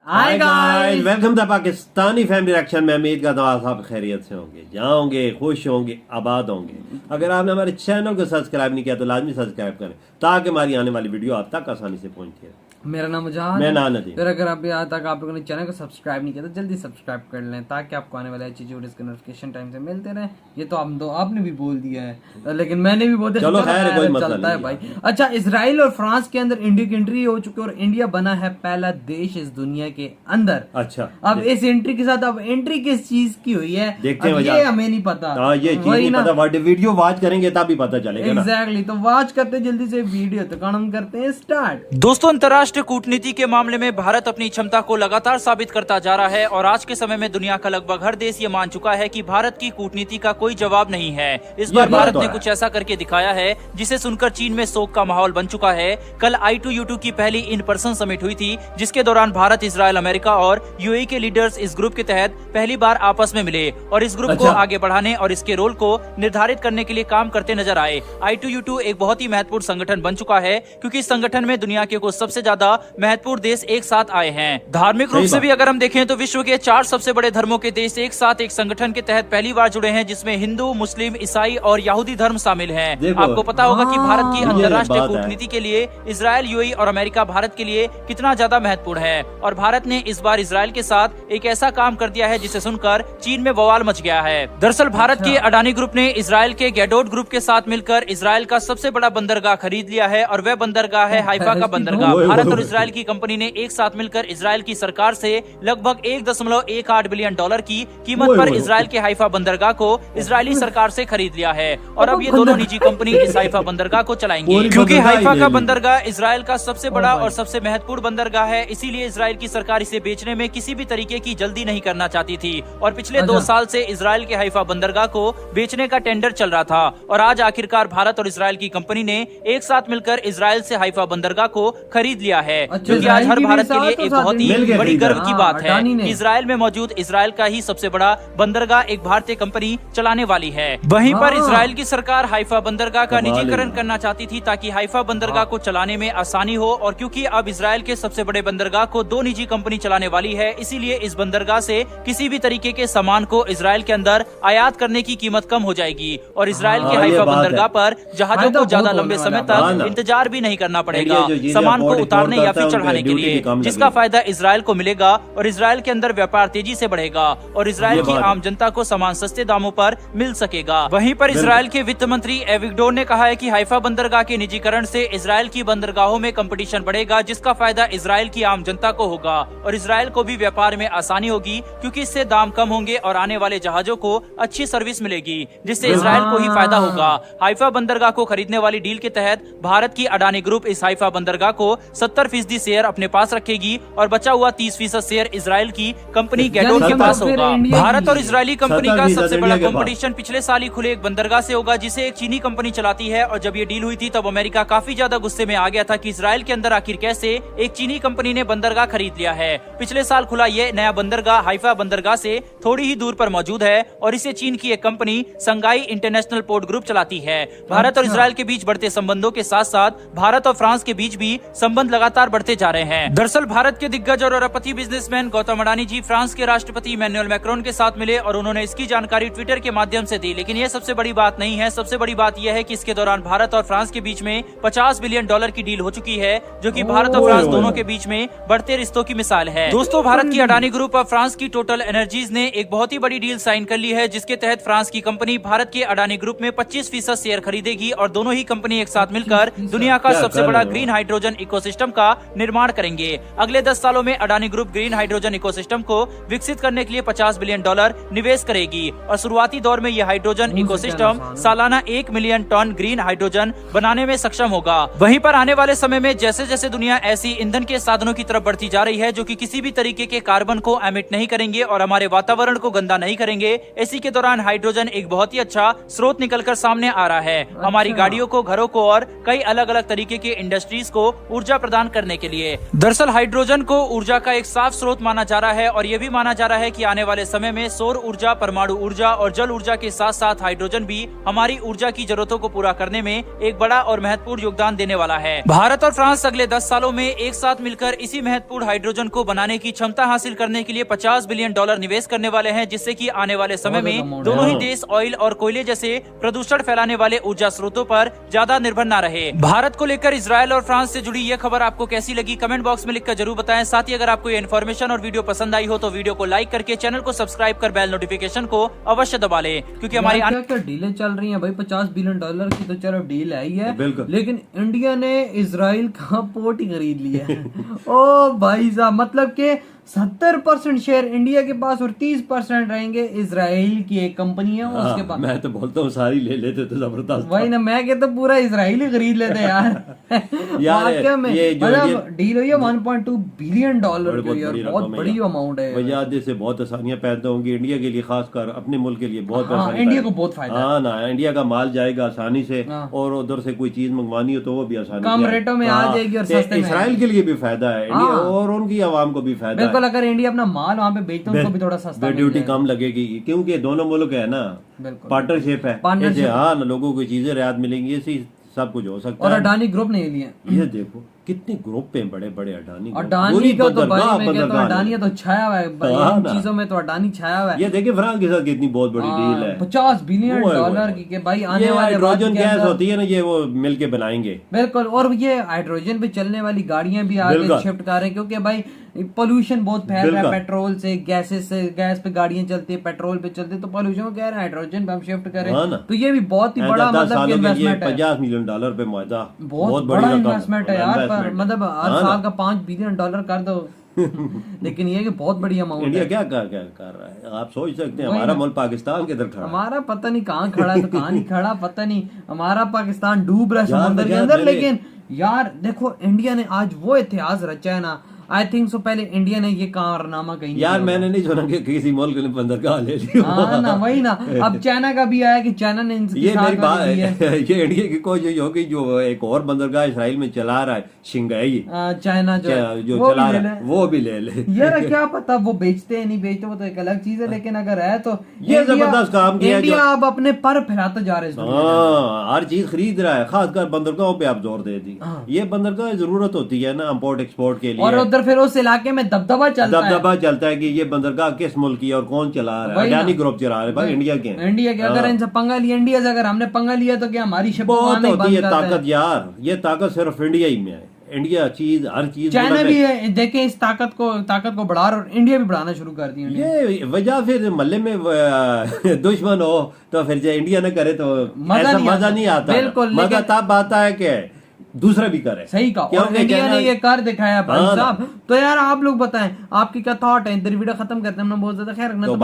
Hi guys, welcome the Pakistani family reaction में। उम्मीद करता हूँ आप सब खैरियत से होंगे, जाओगे, खुश होंगे, आबाद होंगे। अगर आपने हमारे चैनल को सब्सक्राइब नहीं किया तो लाजमी सब्सक्राइब करें ताकि हमारी आने वाली वीडियो आप तक आसानी से पहुंचे। मेरा नाम मुजाहिद, मैं नाम नदीम। फिर अगर अभी आज तक आप लोगों ने चैनल को सब्सक्राइब नहीं किया तो जल्दी सब्सक्राइब कर लें ताकि आपको आने वाले चीज़ें और इसके नोटिफिकेशन टाइम से मिलते रहे। ये तो आपने भी बोल दिया है, लेकिन मैंने भी बोल दिया। चलो खैर, कोई मसला चलता है नहीं भाई। अच्छा, इजराइल और फ्रांस के अंदर इंडिया की एंट्री हो चुकी है और इंडिया बना है पहला देश इस दुनिया के अंदर। अच्छा, अब इस एंट्री के साथ अब एंट्री किस चीज की हुई है देखते हैं, ये हमें नहीं पता। हाँ, ये चीज नहीं पता। वीडियो वॉच करेंगे तभी पता चलेगा ना। एग्जैक्टली, तो वॉच करते जल्दी से वीडियो, तो हम करते हैं स्टार्ट। दोस्तों, अंतर्राष्ट्रीय कूटनीति के मामले में भारत अपनी क्षमता को लगातार साबित करता जा रहा है और आज के समय में दुनिया का लगभग हर देश ये मान चुका है कि भारत की कूटनीति का कोई जवाब नहीं है। इस बार भारत ने कुछ ऐसा करके दिखाया है जिसे सुनकर चीन में शोक का माहौल बन चुका है। कल I2U2 की पहली इन पर्सन समिट हुई थी, जिसके दौरान भारत, इजराइल, अमेरिका और यूएई के लीडर्स इस ग्रुप के तहत पहली बार आपस में मिले और इस ग्रुप को आगे बढ़ाने और इसके रोल को निर्धारित करने के लिए काम करते नजर आए। I2U2 एक बहुत ही महत्वपूर्ण संगठन बन चुका है क्योंकि इस संगठन में दुनिया के कुछ सबसे ज्यादा महत्वपूर्ण देश एक साथ आए हैं। धार्मिक रूप से भी अगर हम देखें तो विश्व के 4 सबसे बड़े धर्मों के देश एक साथ एक संगठन के तहत पहली बार जुड़े हैं, जिसमें हिंदू, मुस्लिम, ईसाई और यहूदी धर्म शामिल हैं। आपको पता होगा कि भारत की अंतर्राष्ट्रीय कूटनीति के लिए इजराइल, यूएई और अमेरिका भारत के लिए कितना ज्यादा महत्वपूर्ण है और भारत ने इस बार इजराइल के साथ एक ऐसा काम कर दिया है जिसे सुनकर चीन में बवाल मच गया है। दरअसल भारत के अडानी ग्रुप ने इजराइल के गैडोट ग्रुप के साथ मिलकर इजराइल का सबसे बड़ा बंदरगाह खरीद लिया है और वह बंदरगाह है हाइफा का बंदरगाह। भारत और इजराइल की कंपनी ने एक साथ मिलकर इजराइल की सरकार से लगभग $1.18 बिलियन की कीमत पर इजराइल के हाइफा बंदरगाह को इजरायली सरकार से खरीद लिया है और अब ये दोनों निजी कंपनी इस हाइफा बंदरगाह को चलाएंगी। क्योंकि हाइफा का बंदरगाह इजराइल का सबसे बड़ा और सबसे महत्वपूर्ण बंदरगाह है, इसीलिए इजराइल की सरकार इसे बेचने में किसी भी तरीके की जल्दी नहीं करना चाहती थी और पिछले 2 साल से इजराइल के हाइफा बंदरगाह को बेचने का टेंडर चल रहा था और आज आखिरकार भारत और इजराइल की कंपनी ने एक साथ मिलकर इजराइल से हाइफा बंदरगाह को खरीद लिया है, जो कि आज हर भारत के लिए एक बहुत ही बड़ी गर्व की बात है। इजराइल में मौजूद इजराइल का ही सबसे बड़ा बंदरगाह एक भारतीय कंपनी चलाने वाली है। वहीं पर इजराइल की सरकार हाइफा बंदरगाह का निजीकरण करना चाहती थी ताकि हाइफा बंदरगाह को चलाने में आसानी हो और क्योंकि अब इजराइल के सबसे बड़े बंदरगाह को 2 निजी कंपनी चलाने वाली है, इसीलिए इस बंदरगाह से किसी भी तरीके के सामान को इजराइल के अंदर आयात करने की कीमत कम हो जाएगी और इजराइल के हाइफा बंदरगाह पर जहाजों को ज्यादा लंबे समय तक इंतजार भी नहीं करना पड़ेगा सामान को उतारने या फिर चढ़ाने के लिए, जिसका फायदा इजराइल को मिलेगा और इजराइल के अंदर व्यापार तेजी से बढ़ेगा और इजराइल की आम जनता को सामान सस्ते दामों पर मिल सकेगा। वहीं पर इजराइल के वित्त मंत्री एविगडोर ने कहा है कि हाइफा बंदरगाह के निजीकरण से इजराइल की बंदरगाहों में कंपटीशन बढ़ेगा, जिसका फायदा इजराइल की आम जनता को होगा और इजराइल को भी व्यापार में आसानी होगी क्योंकि इससे दाम कम होंगे और आने वाले जहाजों को अच्छी सर्विस मिलेगी, जिससे इजराइल को ही फायदा होगा। हाइफा बंदरगाह को खरीदने वाली डील के तहत भारत की अडानी ग्रुप इस हाइफा बंदरगाह को 70% शेयर अपने पास रखेगी और बचा हुआ 30% शेयर इजराइल की कंपनी गैडोट के पास होगा। भारत और इजरायली कंपनी का सबसे बड़ा कंपटीशन पिछले साल ही खुले एक बंदरगाह से होगा जिसे एक चीनी कंपनी चलाती है और जब ये डील हुई थी तब अमेरिका काफी ज्यादा गुस्से में आ गया था कि इजराइल के अंदर आखिर कैसे एक चीनी कंपनी ने बंदरगाह खरीद लिया है। पिछले साल खुला ये नया बंदरगाह हाइफा बंदरगाह से थोड़ी ही दूर पर मौजूद है और इसे चीन की एक company Sangai international port group चलाती है। भारत और इजराइल के बीच बढ़ते संबंधों के साथ साथ भारत और फ्रांस के बीच भी संबंध लगातार बढ़ते जा रहे हैं। दरअसल भारत के दिग्गज और अरबपति बिजनेसमैन गौतम अडानी जी फ्रांस के राष्ट्रपति इमैनुअल मैक्रोन के साथ मिले और उन्होंने इसकी जानकारी ट्विटर के माध्यम से दी, लेकिन ये सबसे बड़ी बात नहीं है। सबसे बड़ी बात यह है कि इसके दौरान भारत और फ्रांस के बीच में $50 बिलियन की डील हो चुकी है, जो कि भारत और फ्रांस दोनों के बीच में बढ़ते रिश्तों की मिसाल है। दोस्तों, भारत की अडानी ग्रुप और फ्रांस की टोटल एनर्जीज ने एक बहुत ही बड़ी डील साइन कर ली है, जिसके तहत फ्रांस की कंपनी भारत के अडानी ग्रुप में 25% शेयर खरीदेगी और दोनों ही कंपनी एक साथ मिलकर दुनिया का सबसे बड़ा ग्रीन हाइड्रोजन इकोसिस्टम का निर्माण करेंगे। अगले 10 सालों में Adani group green hydrogen ecosystem को विकसित करने के लिए $50 बिलियन निवेश करेगी और शुरुआती दौर में यह हाइड्रोजन इकोसिस्टम सालाना 1 मिलियन टन ग्रीन हाइड्रोजन बनाने में सक्षम होगा। वहीं पर आने वाले समय में जैसे जैसे दुनिया ऐसी ईंधन के साधनों की तरफ बढ़ती जा रही है जो कि किसी भी तरीके के कार्बन को एमिट नहीं करेंगे और हमारे वातावरण को गंदा नहीं करेंगे, इसी के दौरान हाइड्रोजन एक बहुत ही अच्छा स्रोत निकलकर सामने आ रहा है। हमारी गाड़ियों को, घरों को और कई अलग अलग तरीके के इंडस्ट्रीज को ऊर्जा प्रदान प्रदान करने के लिए। दरअसल हाइड्रोजन को ऊर्जा का एक साफ स्रोत माना जा रहा है और ये भी माना जा रहा है कि आने वाले समय में सौर ऊर्जा, परमाणु ऊर्जा और जल ऊर्जा के साथ साथ हाइड्रोजन भी हमारी ऊर्जा की जरूरतों को पूरा करने में एक बड़ा और महत्वपूर्ण योगदान देने वाला है। भारत और फ्रांस अगले 10 सालों में एक साथ मिलकर इसी महत्वपूर्ण हाइड्रोजन को बनाने की क्षमता हासिल करने के लिए $50 बिलियन निवेश करने वाले हैं, जिससे कि आने वाले समय में दोनों ही देश ऑयल और कोयले जैसे प्रदूषण फैलाने वाले ऊर्जा स्रोतों पर ज्यादा निर्भर न रहे। भारत को लेकर इजरायल और फ्रांस से जुड़ी यह खबर आपको कैसी लगी कमेंट बॉक्स में लिखकर जरूर बताएं। साथ ही अगर आपको ये इन्फॉर्मेशन और वीडियो पसंद आई हो तो वीडियो को लाइक करके चैनल को सब्सक्राइब कर बेल नोटिफिकेशन को अवश्य दबा लें, क्योंकि हमारी क्या डीलें चल रही हैं भाई। $50 बिलियन की तो चलो डील है ही है, बिल्कुल। लेकिन इंडिया ने इजराइल का पोर्ट ही खरीद लिया है। ओ भाई साहब, मतलब के 70% शेयर इंडिया के पास और 30% रहेंगे इजराइल की एक कंपनी है उसके पास। मैं तो बोलता हूँ सारी ले लेते तो जबरदस्त। वही ना, मैं कहता पूरा इजराइल ही खरीद लेते यार। यार वाकई में ये जो मतलब डील हुई है $1.2 बिलियन की, और बहुत बड़ी अमाउंट है। वजह से बहुत आसानियां पैदा होंगी इंडिया के लिए, खासकर अपने मुल्क के लिए बहुत आसानी। इंडिया को बहुत फायदा। हाँ ना, इंडिया का माल जाएगा आसानी से, और उधर से कोई चीज मंगवानी हो तो वो भी आसानी कम रेटों में आ जाएगी और सस्ते में। इसराइल के लिए भी फायदा है इंडिया, और उनकी आवाम को भी फायदा है। बिल्कुल, अगर इंडिया अपना माल वहाँ पे बेचते हैं उनको भी थोड़ा सस्ता ड्यूटी कम लगेगी, क्योंकि दोनों मुल्क है ना, पार्टनरशिप है। हाँ ना, लोगों को चीजें रियायत मिलेंगी, ऐसी सब कुछ हो सकता है। और अडानी ग्रुप ने लिया, ये देखो कितने ग्रुप पे बड़े बड़े अडानी का तो भाई मैं कहता हूं अडानी तो छाया हुआ है चीजों में, तो अडानी छाया हुआ है। ये देखिए फ्रांस के साथ कितनी बहुत बड़ी डील है, $50 बिलियन की के भाई आने वाले हाइड्रोजन गैस होती है ना, ये वो मिलके बनाएंगे। बिल्कुल, और ये हाइड्रोजन पे चलने वाली गाड़ियां भी आगे शिफ्ट कर रहे हैं, क्योंकि भाई पोल्यूशन बहुत फैल रहा है पेट्रोल से, गैसेस से। गैस पे गाड़ियां चलती है, पेट्रोल पे चलती है, तो पोल्यूशन को कह रहे हैं हाइड्रोजन पे हम शिफ्ट करें। तो ये भी बहुत ही बड़ा मतलब इन्वेस्टमेंट है। $50 मिलियन पे मुआवजा, बहुत बड़ा इन्वेस्टमेंट है यार, मतलब हर साल का $5 बिलियन कर दो। लेकिन ये कि बहुत बड़ी अमाउंट है। इंडिया क्या कर रहा है आप सोच सकते हैं। हमारा मुल्क पाकिस्तान के इधर खड़ा, हमारा पता नहीं कहाँ खड़ा है, तो कहाँ नहीं खड़ा पता नहीं। हमारा पाकिस्तान डूब रहा है समुद्र के अंदर। लेकिन यार देखो, इंडिया ने आज वो इतिहास रचा है ना, आई थिंक सो पहले इंडिया ने ये कारनामा कहीं यार मैंने नहीं सुना कि किसी मुल्क ने बंदरगाह ले ली। हाँ ना, वही ना। अब चाइना का भी आया कि चाइना ने ये मेरी बात है, ये इंडिया की कोशिश होगी जो एक और बंदरगाह इसराइल में चला रहा है, शिंगाई, चाइना जो चला रहा है वो भी ले ले। यार क्या पता वो बेचते हैं नहीं बेचते, वो तो एक अलग चीज है। लेकिन अगर है तो ये जबरदस्त काम किया इंडिया अब अपने पर फैलाते जा रहे हैं। हाँ, हर चीज खरीद रहा है, खासकर बंदरगाहों पे आप जोर दे दी। ये बंदरगाह जरूरत होती है ना इम्पोर्ट एक्सपोर्ट के लिए, और उधर फिर उस इलाके में दबदबा चलता है कि ये बंदरगाह किस मुल्क की और कौन चला रहा है। अडानी ग्रुप चला रहा है भाई, इंडिया के अगर इनसे पंगा लिया, इंडिया से अगर हमने पंगा लिया तो क्या हमारी बहुत होती है ताकत यार। ये ताकत सिर्फ इंडिया ही में है। इंडिया चीज हर चीज, चाइना भी है, देखें इस ताकत को बढ़ा रहा, और इंडिया भी बढ़ाना शुरू कर दी। ये वजह फिर मोहल्ले में दुश्मन हो तो फिर इंडिया न करे तो मजा नहीं आता। बिल्कुल, मजा तब आता है कि दूसरा भी करे। सही कहा, और इंडिया ने ये कर दिखाया भाई साहब। तो यार आप लोग बताएं आपकी क्या थॉट है। वीडियो खत्म करते हैं, हमने बहुत ज्यादा खैर रखना तो